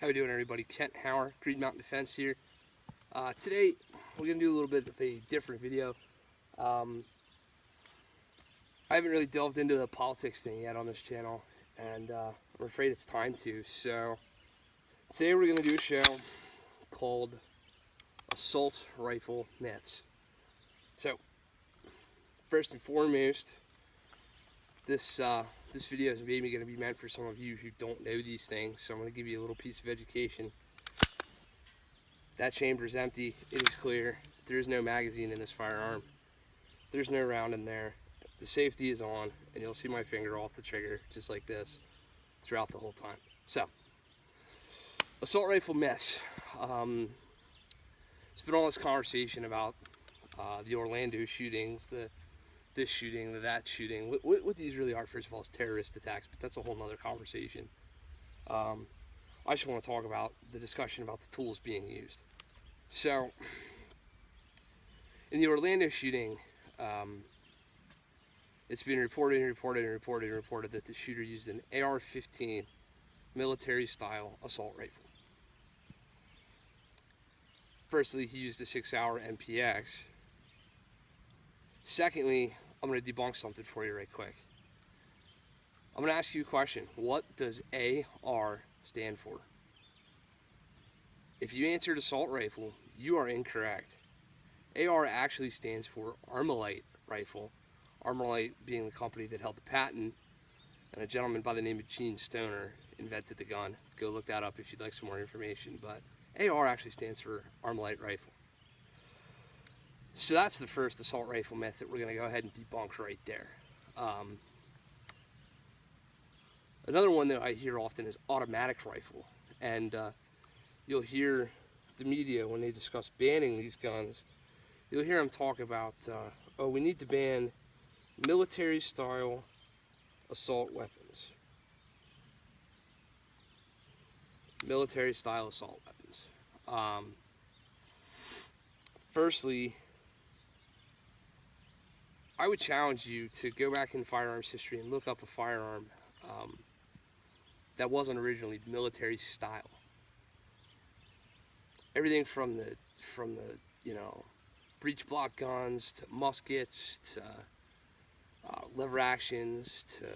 How we doing, everybody? Kent Hauer, Green Mountain Defense here. Today, we're going to do a little bit of a different video. I haven't really delved into the politics thing yet on this channel, and I'm afraid it's time to. So, today we're going to do a show called Assault Rifle Myths. So, first and foremost, this video is maybe going to be meant for some of you who don't know these things, so I'm going to give you a little piece of education. That chamber is empty. It is clear. There is no magazine in this firearm. There's no round in there. The safety is on, and you'll see my finger off the trigger, just like this, throughout the whole time. So, assault rifle myths. There's been all this conversation about the Orlando shootings, this shooting, that shooting. What these really are, first of all, is terrorist attacks, but that's a whole nother conversation. I just want to talk about the discussion about the tools being used. So, in the Orlando shooting, it's been reported that the shooter used an AR-15 military-style assault rifle. Firstly, he used a 6-hour MPX. Secondly, I'm going to debunk something for you right quick. I'm going to ask you a question. What does AR stand for? If you answered assault rifle, you are incorrect. AR actually stands for Armalite rifle. Armalite being the company that held the patent, and a gentleman by the name of Gene Stoner invented the gun. Go look that up if you'd like some more information. But AR actually stands for Armalite rifle. So that's the first assault rifle myth that we're going to go ahead and debunk right there. Another one that I hear often is automatic rifle. And you'll hear the media, when they discuss banning these guns, you'll hear them talk about, oh, we need to ban military-style assault weapons. Military-style assault weapons. Firstly, I would challenge you to go back in firearms history and look up a firearm that wasn't originally military style. Everything from the breech block guns to muskets to lever actions to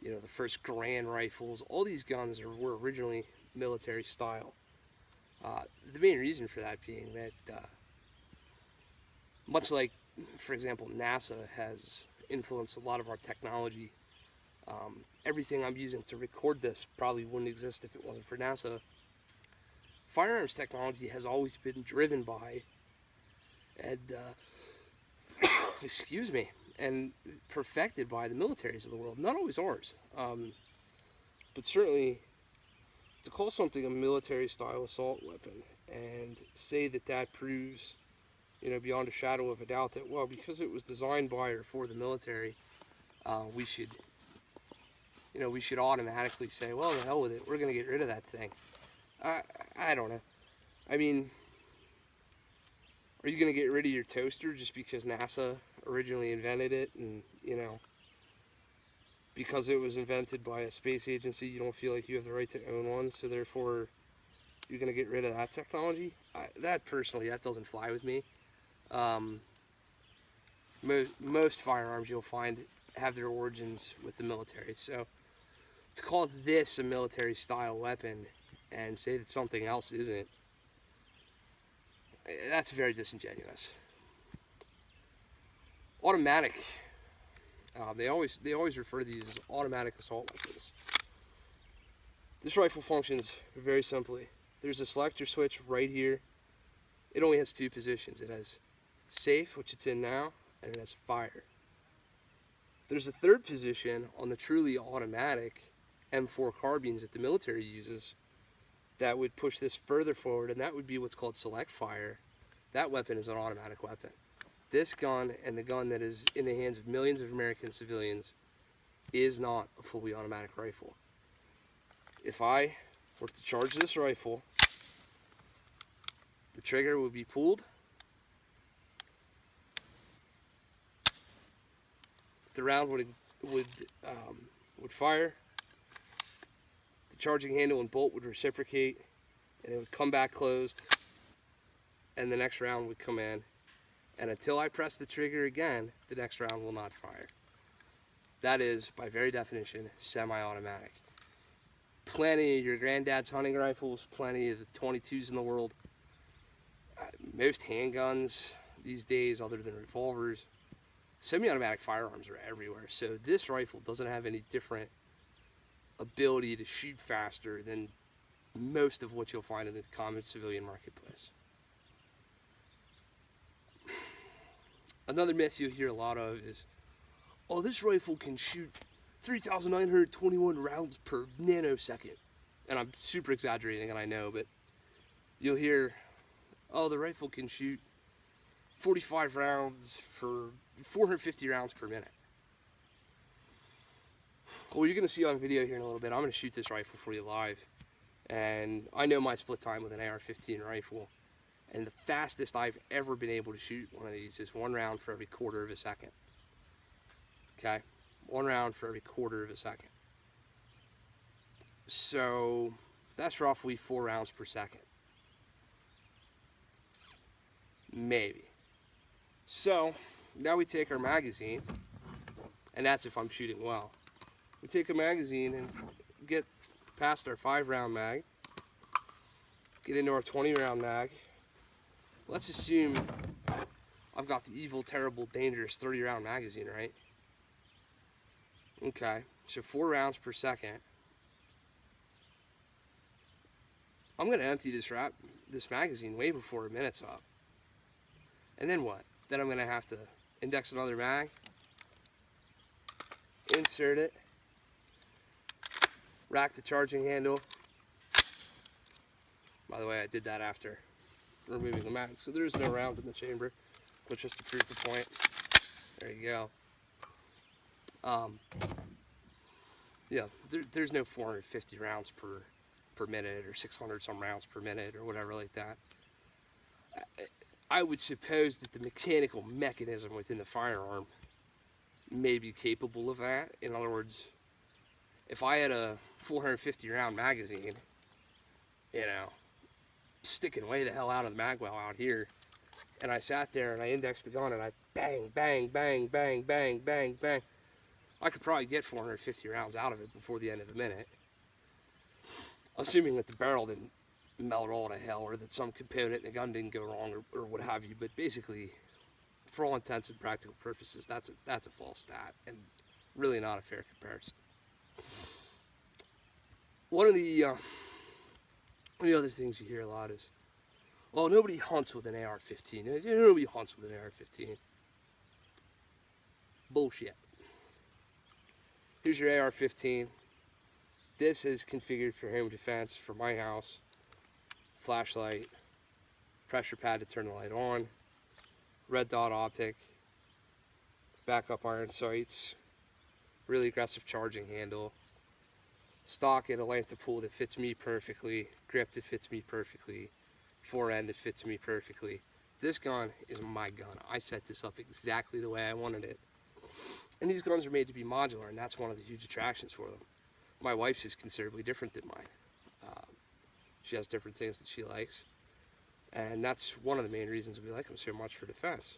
the first Grand rifles. All these guns were originally military style. The main reason for that being that much like, for example, NASA has influenced a lot of our technology. Everything I'm using to record this probably wouldn't exist if it wasn't for NASA. Firearms technology has always been driven by and excuse me, and perfected by the militaries of the world. Not always ours, but certainly to call something a military-style assault weapon and say that proves, beyond a shadow of a doubt that, well, because it was designed by or for the military, we should automatically say, well, the hell with it, we're going to get rid of that thing. I don't know. I mean, are you going to get rid of your toaster just because NASA originally invented it and, because it was invented by a space agency, you don't feel like you have the right to own one, so therefore you're going to get rid of that technology? That doesn't fly with me. Most firearms you'll find have their origins with the military, so to call this a military-style weapon and say that something else isn't, that's very disingenuous. Automatic. They always refer to these as automatic assault weapons. This rifle functions very simply. There's a selector switch right here. It only has two positions. It has safe, which it's in now, and it has fire. There's a third position on the truly automatic M4 carbines that the military uses that would push this further forward, and that would be what's called select fire. That weapon is an automatic weapon. This gun, and the gun that is in the hands of millions of American civilians, is not a fully automatic rifle. If I were to charge this rifle, the trigger would be pulled, the round would fire, the charging handle and bolt would reciprocate, and it would come back closed, and the next round would come in. And until I press the trigger again, the next round will not fire. That is, by very definition, semi-automatic. Plenty of your granddad's hunting rifles, plenty of the 22s in the world. Most handguns these days, other than revolvers, semi-automatic firearms are everywhere. So this rifle doesn't have any different ability to shoot faster than most of what you'll find in the common civilian marketplace. Another myth you'll hear a lot of is, oh, this rifle can shoot 3,921 rounds per nanosecond. And I'm super exaggerating, and I know, but you'll hear, oh, the rifle can shoot 45 rounds for 450 rounds per minute. Well, you're going to see on video here in a little bit, I'm going to shoot this rifle for you live. And I know my split time with an AR-15 rifle. And the fastest I've ever been able to shoot one of these is 1 round for every quarter of a second. Okay? 1 round for every quarter of a second. So that's roughly 4 rounds per second. Maybe. So now we take our magazine, and that's if I'm shooting well. We take a magazine and get past our 5-round mag, get into our 20-round mag. Let's assume I've got the evil, terrible, dangerous 30-round magazine, right? Okay, so 4 rounds per second. I'm going to empty this magazine way before a minute's up. And then what? Then I'm going to have to index another mag, insert it, rack the charging handle. By the way, I did that after removing the mag, so there is no round in the chamber, but just to prove the point. There you go. Yeah, there's no 450 rounds per minute or 600 some rounds per minute or whatever like that. I would suppose that the mechanical mechanism within the firearm may be capable of that. In other words, if I had a 450 round magazine, you know, sticking way the hell out of the mag well out here, and I sat there and I indexed the gun and I bang, bang, bang, bang, bang, bang, bang, I could probably get 450 rounds out of it before the end of the minute. Assuming that the barrel didn't melt all to hell, or that some component in the gun didn't go wrong, or what have you. But basically, for all intents and practical purposes, that's a false stat, and really not a fair comparison. One of the other things you hear a lot is, well, nobody hunts with an AR-15. Nobody hunts with an AR-15. Bullshit. Here's your AR-15. This is configured for home defense for my house. Flashlight, pressure pad to turn the light on, red dot optic, backup iron sights, really aggressive charging handle, stock at a length of pull that fits me perfectly, grip that fits me perfectly, forend that fits me perfectly. This gun is my gun. I set this up exactly the way I wanted it. And these guns are made to be modular, and that's one of the huge attractions for them. My wife's is considerably different than mine. She has different things that she likes, and that's one of the main reasons we like them so much for defense.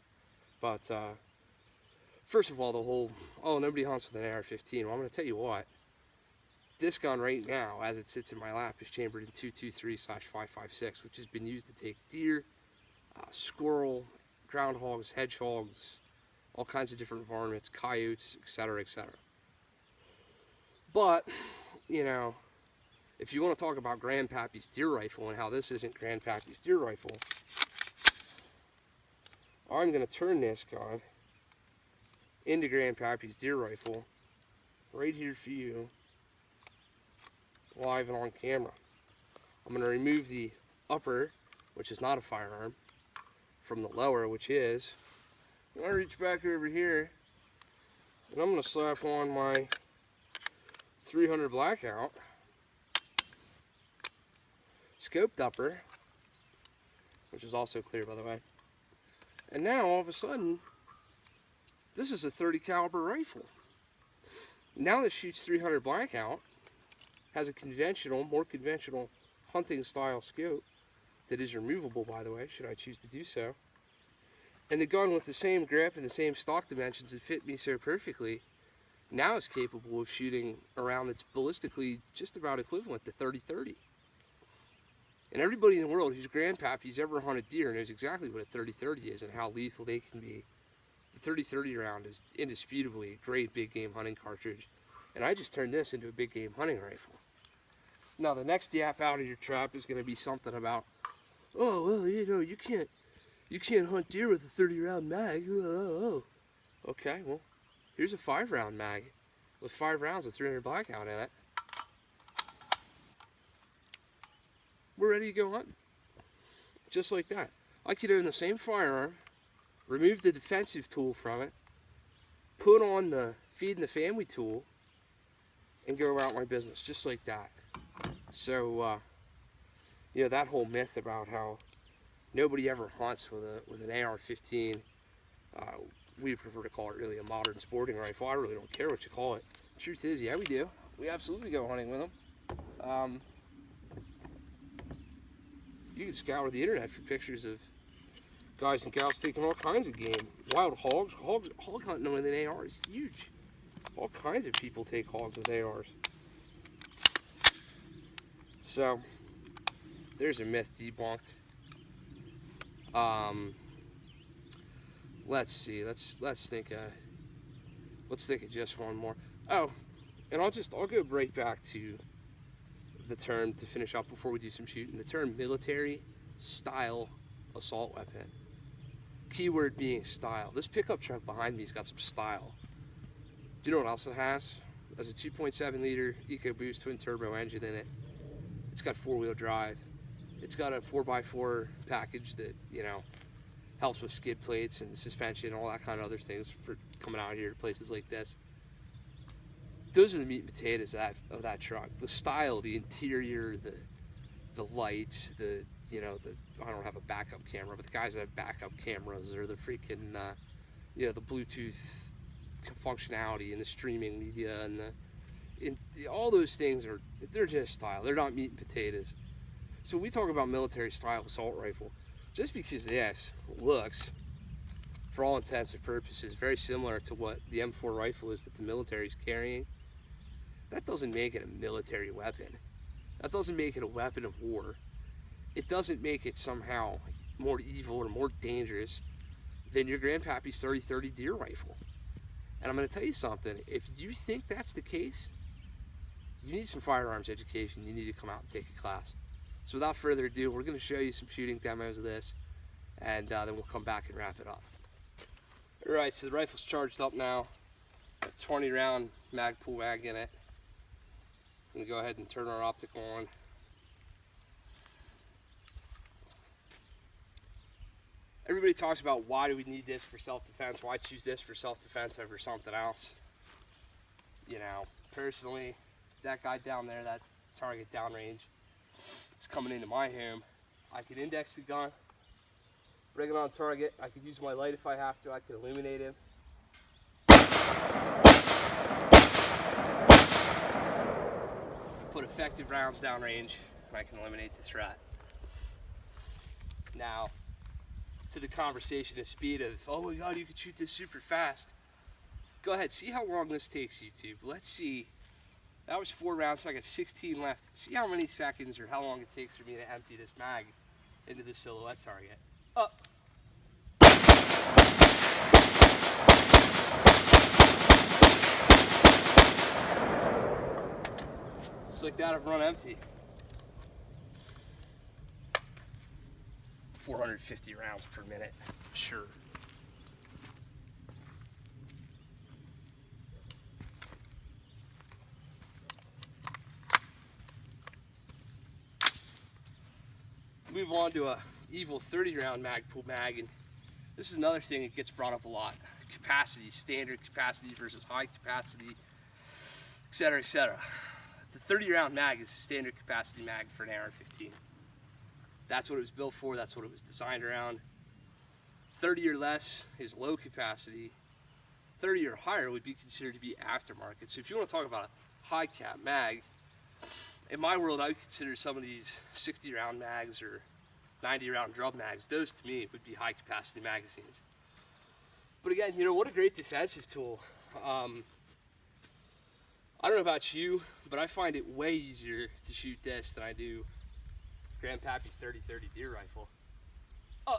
But first of all, the whole, oh, nobody hunts with an AR-15. Well, I'm going to tell you what. This gun right now, as it sits in my lap, is chambered in 223/556, which has been used to take deer, squirrel, groundhogs, hedgehogs, all kinds of different varmints, coyotes, etc., etc. But, you know, if you want to talk about Grandpappy's deer rifle and how this isn't Grandpappy's deer rifle, I'm going to turn this gun into Grandpappy's deer rifle right here for you, live and on camera. I'm going to remove the upper, which is not a firearm, from the lower, which is. I'm going to reach back over here, and I'm going to slap on my 300 Blackout scoped upper, which is also clear, by the way. And now all of a sudden, this is a 30 caliber rifle. Now that shoots 300 Blackout, has a conventional, more conventional hunting style scope that is removable, by the way, should I choose to do so. And the gun, with the same grip and the same stock dimensions that fit me so perfectly, now is capable of shooting a round that's ballistically just about equivalent to 30-30. And everybody in the world whose grandpappy's ever hunted deer knows exactly what a 30-30 is and how lethal they can be. The 30-30 round is indisputably a great big game hunting cartridge, and I just turned this into a big game hunting rifle. Now the next yap out of your trap is going to be something about, oh well, you can't hunt deer with a 30 round mag. Oh. Okay, well, here's a 5 round mag with 5 rounds of 300 blackout in it. We're ready to go hunting. Just like that. I could own the same firearm, remove the defensive tool from it, put on the feeding the family tool, and go about my business just like that. So, that whole myth about how nobody ever hunts with an AR-15, we prefer to call it really a modern sporting rifle. I really don't care what you call it. Truth is, yeah, we do. We absolutely go hunting with them. You can scour the internet for pictures of guys and gals taking all kinds of game. Wild hogs. Hog hunting with an AR is huge. All kinds of people take hogs with ARs. So, there's a myth debunked. Let's see. Let's think of just one more. Oh, and I'll go right back to the term to finish up before we do some shooting. The term military style assault weapon. Keyword being style. This pickup truck behind me's got some style. Do you know what else it has? It has a 2.7 liter EcoBoost twin turbo engine in it. It's got 4-wheel drive. It's got a 4x4 package that, helps with skid plates and suspension and all that kind of other things for coming out here to places like this. Those are the meat and potatoes of that truck. The style, the interior, the lights, I don't have a backup camera, but the guys that have backup cameras, or the freaking, the Bluetooth functionality and the streaming media and all those things they're just style. They're not meat and potatoes. So when we talk about military style assault rifle, just because this looks, for all intents and purposes, very similar to what the M4 rifle is that the military is carrying, that doesn't make it a military weapon. That doesn't make it a weapon of war. It doesn't make it somehow more evil or more dangerous than your grandpappy's 30-30 deer rifle. And I'm going to tell you something. If you think that's the case, you need some firearms education. You need to come out and take a class. So without further ado, we're going to show you some shooting demos of this, and then we'll come back and wrap it up. Alright, so the rifle's charged up now. A 20 round Magpul mag in it. I'm going to go ahead and turn our optical on. Everybody talks about why do we need this for self-defense, why choose this for self-defense over something else. Personally, that guy down there, that target downrange, is coming into my home. I could index the gun, bring it on target. I could use my light if I have to. I could illuminate him. Put effective rounds downrange, and I can eliminate the threat. Now, to the conversation of speed of, oh my god, you could shoot this super fast. Go ahead, see how long this takes, YouTube. Let's see. That was 4 rounds, so I got 16 left. See how many seconds or how long it takes for me to empty this mag into the silhouette target. Up. Just like that, I've run empty. 450 rounds per minute, sure. Move on to a evil 30 round Magpul mag, and this is another thing that gets brought up a lot. Capacity, standard capacity versus high capacity, etc., etc. The 30 round mag is a standard capacity mag for an AR-15. That's what it was built for, that's what it was designed around. 30 or less is low capacity. 30 or higher would be considered to be aftermarket. So if you want to talk about a high cap mag, In my world, I would consider some of these 60 round mags or 90 round drum mags, those to me would be high capacity magazines. But again, you know, what a great defensive tool. I don't know about you, but I find it way easier to shoot this than I do Grandpappy's 30-30 deer rifle. Oh.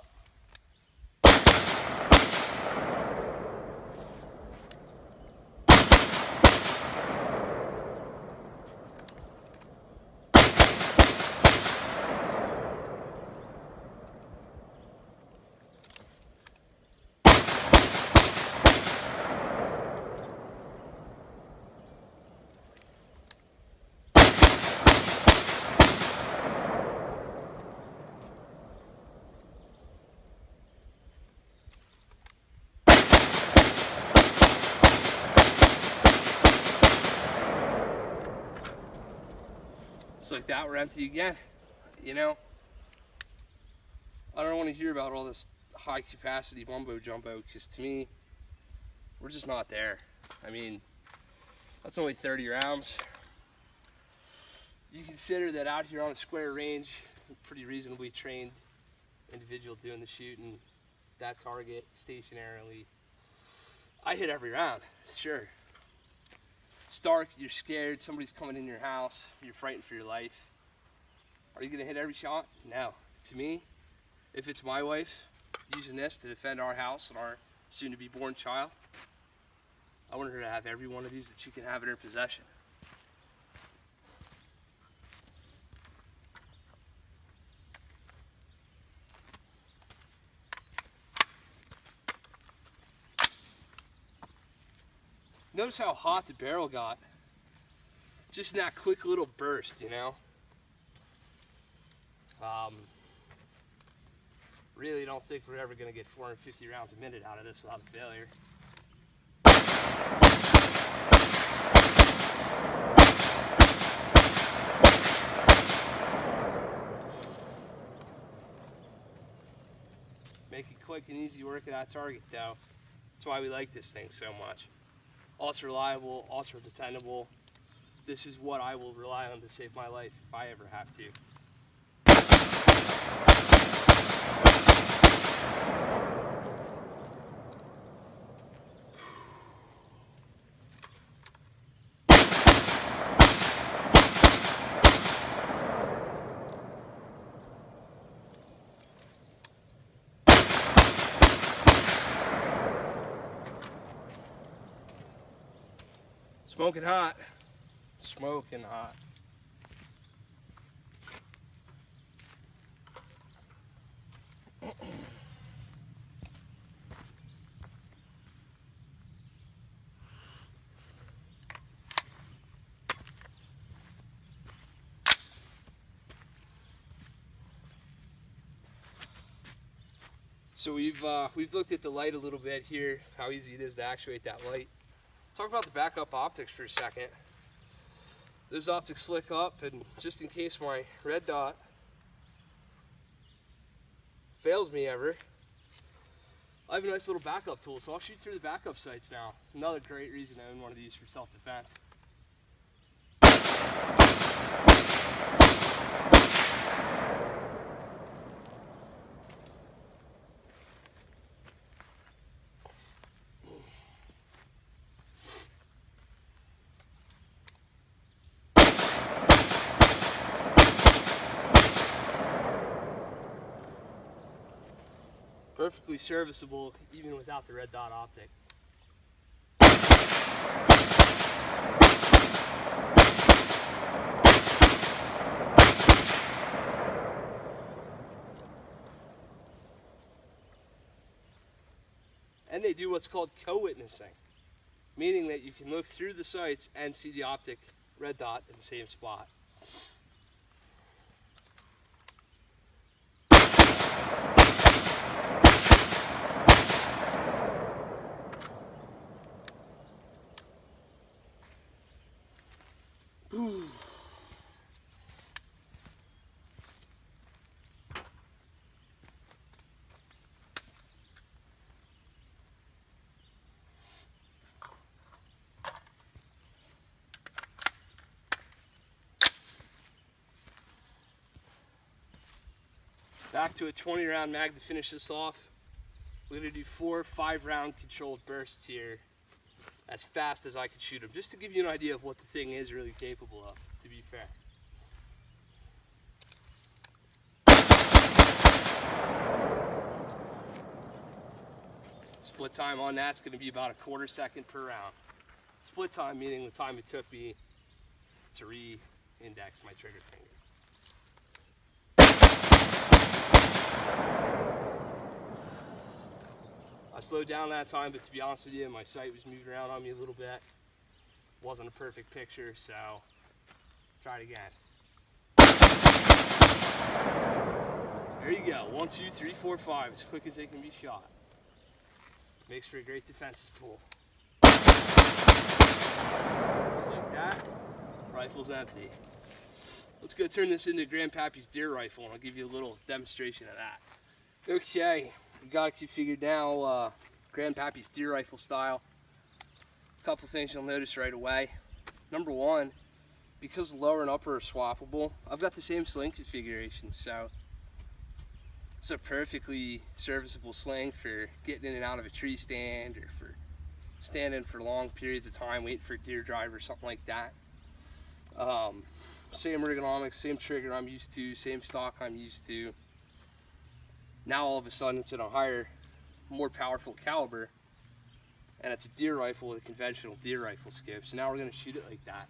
Just like that, we're empty again. You know, I don't want to hear about all this high capacity mumbo jumbo, because to me, we're just not there. I mean, that's only 30 rounds. You consider that out here on a square range, a pretty reasonably trained individual doing the shooting, that target stationarily. I hit every round, sure. It's dark, you're scared, somebody's coming in your house, you're frightened for your life. Are you gonna hit every shot? No. To me, if it's my wife using this to defend our house and our soon-to-be born child, I want her to have every one of these that she can have in her possession. Notice how hot the barrel got. Just in that quick little burst, you know? Really don't think we're ever going to get 450 rounds a minute out of this without a failure. Make it quick and easy work at that target though. That's why we like this thing so much. Ultra reliable, ultra dependable. This is what I will rely on to save my life if I ever have to. Smoking hot. Smoking hot. So we've looked at the light a little bit here, how easy it is to actuate that light. Talk about the backup optics for a second. Those optics flick up, and just in case my red dot fails me ever, I have a nice little backup tool, so I'll shoot through the backup sights now. Another great reason to own one of these for self-defense. Perfectly serviceable even without the red dot optic. And they do what's called co-witnessing, meaning that you can look through the sights and see the optic red dot in the same spot. Back to a 20 round mag to finish this off. We're going to do 4 5-round controlled bursts here as fast as I could shoot them, just to give you an idea of what the thing is really capable of, to be fair. Split time on that's going to be about 1/4 second per round. Split time meaning the time it took me to re-index my trigger finger. I slowed down that time, but to be honest with you, my sight was moving around on me a little bit. Wasn't a perfect picture, so try it again. There you go. 1, 2, 3, 4, 5, as quick as they can be shot. Makes for a great defensive tool. Just like that, rifle's empty. Let's go turn this into Grandpappy's deer rifle, and I'll give you a little demonstration of that. Okay, we got it configured now, Grandpappy's deer rifle style. A couple things you'll notice right away. Number one, because lower and upper are swappable, I've got the same sling configuration, so it's a perfectly serviceable sling for getting in and out of a tree stand, or for standing for long periods of time waiting for a deer drive or something like that. Same ergonomics, same trigger I'm used to, same stock I'm used to. Now all of a sudden it's in a higher, more powerful caliber, and it's a deer rifle with a conventional deer rifle scope. So now we're going to shoot it like that.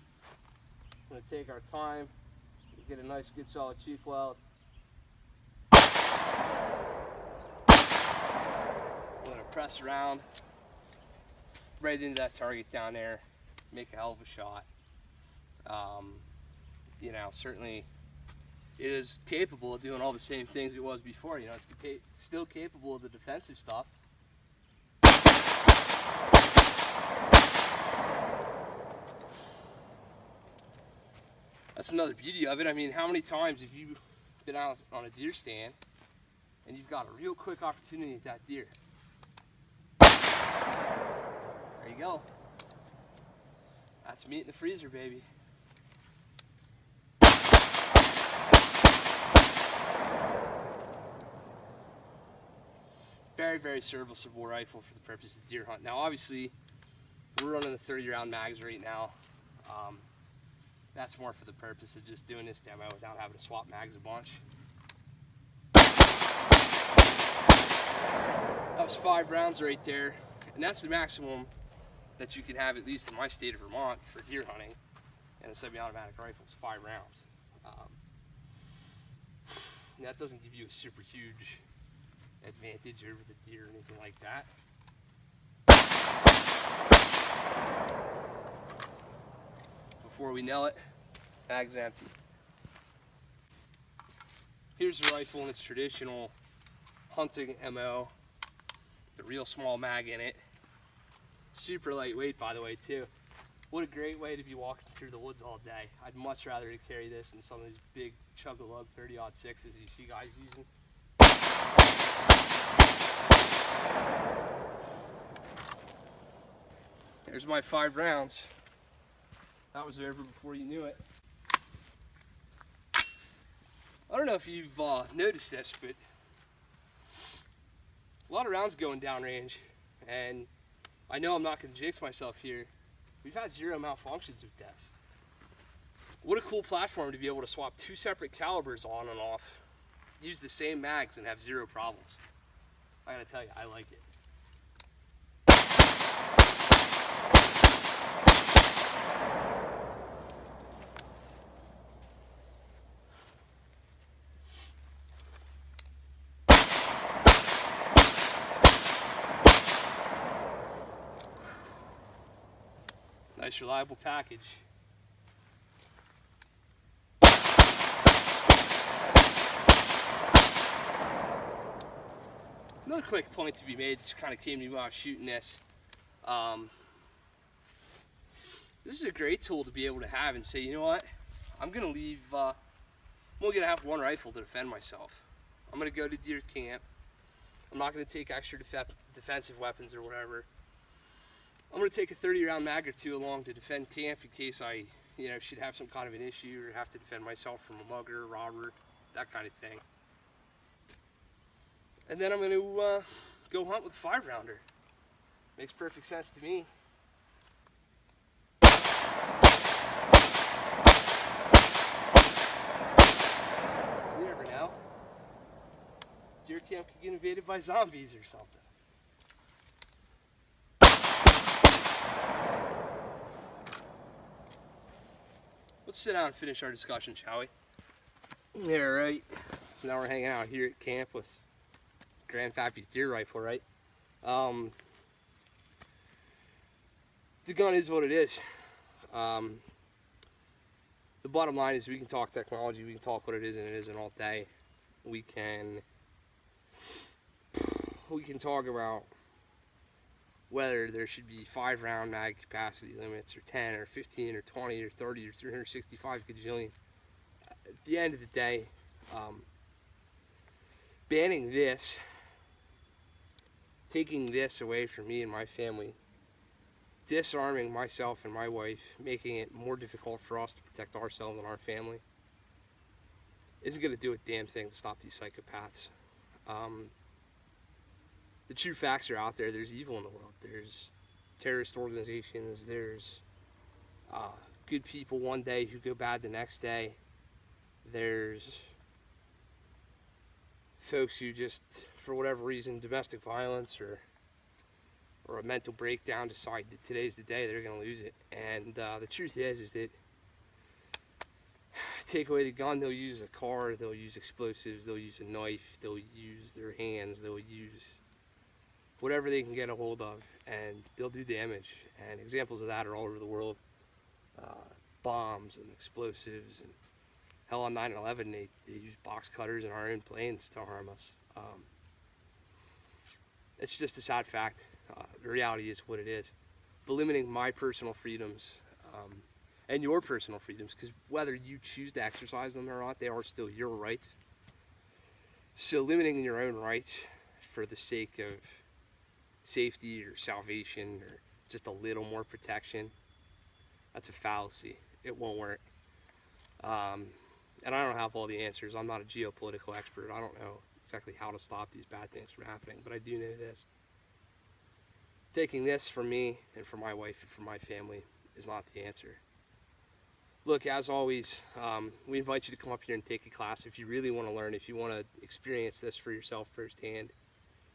We're going to take our time, get a nice good solid cheek weld. We're going to press around right into that target down there, make a hell of a shot. You know, certainly it is capable of doing all the same things it was before. You know, it's still capable of the defensive stuff. That's another beauty of it. I mean, how many times have you been out on a deer stand and you've got a real quick opportunity at that deer? There you go. That's meat in the freezer, baby. Very, very serviceable rifle for the purpose of deer hunt. Now, obviously, we're running the 30-round mags right now. That's more for the purpose of just doing this demo without having to swap mags a bunch. That was 5 rounds right there, and that's the maximum that you can have, at least in my state of Vermont, for deer hunting. And a semi-automatic rifle is 5 rounds. That doesn't give you a super huge advantage over the deer or anything like that. Before we nail it, mag's empty. Here's the rifle in its traditional hunting MO. The real small mag in it. Super lightweight, by the way, too. What a great way to be walking through the woods all day. I'd much rather carry this than some of these big chug-a-lug 30-06s you see guys using. There's my 5 rounds. That was over before you knew it. I don't know if you've noticed this, but a lot of rounds going downrange, and I know I'm not going to jinx myself here. We've had 0 malfunctions with this. What a cool platform to be able to swap 2 separate calibers on and off, use the same mags, and have 0 problems. I gotta tell you, I like it. Nice, reliable package. Another quick point to be made, just kind of came to me while I was shooting this. This is a great tool to be able to have and say, you know what, I'm going to leave, I'm only going to have 1 rifle to defend myself. I'm going to go to deer camp. I'm not going to take extra defensive weapons or whatever. I'm going to take a 30-round mag or 2 along to defend camp in case I, should have some kind of an issue or have to defend myself from a mugger, robber, that kind of thing. And then I'm going to go hunt with a 5-rounder. Makes perfect sense to me. You never know. Deer camp could get invaded by zombies or something. Let's sit down and finish our discussion, shall we? Yeah, right. So now we're hanging out here at camp with Grandpappy's deer rifle, right? The gun is what it is. The bottom line is we can talk technology, we can talk what it is and it isn't all day. We can talk about whether there should be 5-round mag capacity limits, or 10, or 15, or 20, or 30, or 365 gajillion. At the end of the day, banning this, taking this away from me and my family, disarming myself and my wife, making it more difficult for us to protect ourselves and our family, isn't going to do a damn thing to stop these psychopaths. The true facts are out there. There's evil in the world. There's terrorist organizations. There's good people one day who go bad the next day. There's folks who just, for whatever reason, domestic violence or a mental breakdown, decide that today's the day they're going to lose it. And the truth is that take away the gun, they'll use a car, they'll use explosives, they'll use a knife, they'll use their hands, they'll use whatever they can get a hold of, and they'll do damage. And examples of that are all over the world. Bombs and explosives, and hell, on 9/11 they used box cutters in our own planes to harm us. It's just a sad fact. The reality is what it is. But limiting my personal freedoms and your personal freedoms, because whether you choose to exercise them or not, they are still your rights. So limiting your own rights for the sake of safety or salvation or just a little more protection, that's a fallacy. It won't work. And I don't have all the answers. I'm not a geopolitical expert. I don't know exactly how to stop these bad things from happening, but I do know this. Taking this from me and from my wife and from my family is not the answer. Look, as always, we invite you to come up here and take a class. If you really want to learn, if you want to experience this for yourself firsthand,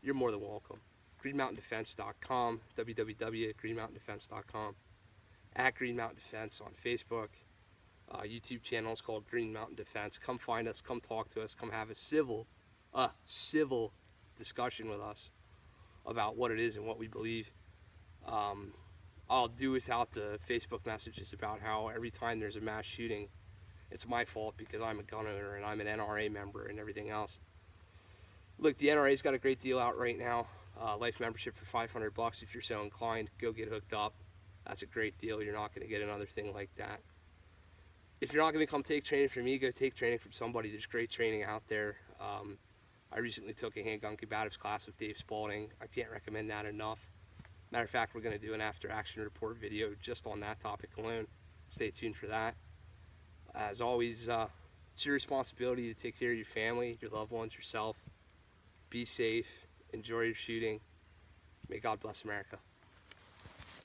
you're more than welcome. GreenMountainDefense.com, www.greenmountaindefense.com, at Green Mountain Defense on Facebook. YouTube channel is called Green Mountain Defense. Come find us, come talk to us, come have a civil discussion with us about what it is and what we believe. I'll do without the Facebook messages about how every time there's a mass shooting, it's my fault because I'm a gun owner and I'm an NRA member and everything else. Look, the NRA's got a great deal out right now. Life membership for $500 if you're so inclined. Go get hooked up. That's a great deal. You're not going to get another thing like that. If you're not going to come take training from me, go take training from somebody. There's great training out there. I recently took a handgun combatives class with Dave Spalding. I can't recommend that enough. Matter of fact, we're going to do an after action report video just on that topic alone. Stay tuned for that. As always, it's your responsibility to take care of your family, your loved ones, yourself. Be safe. Enjoy your shooting. May God bless America.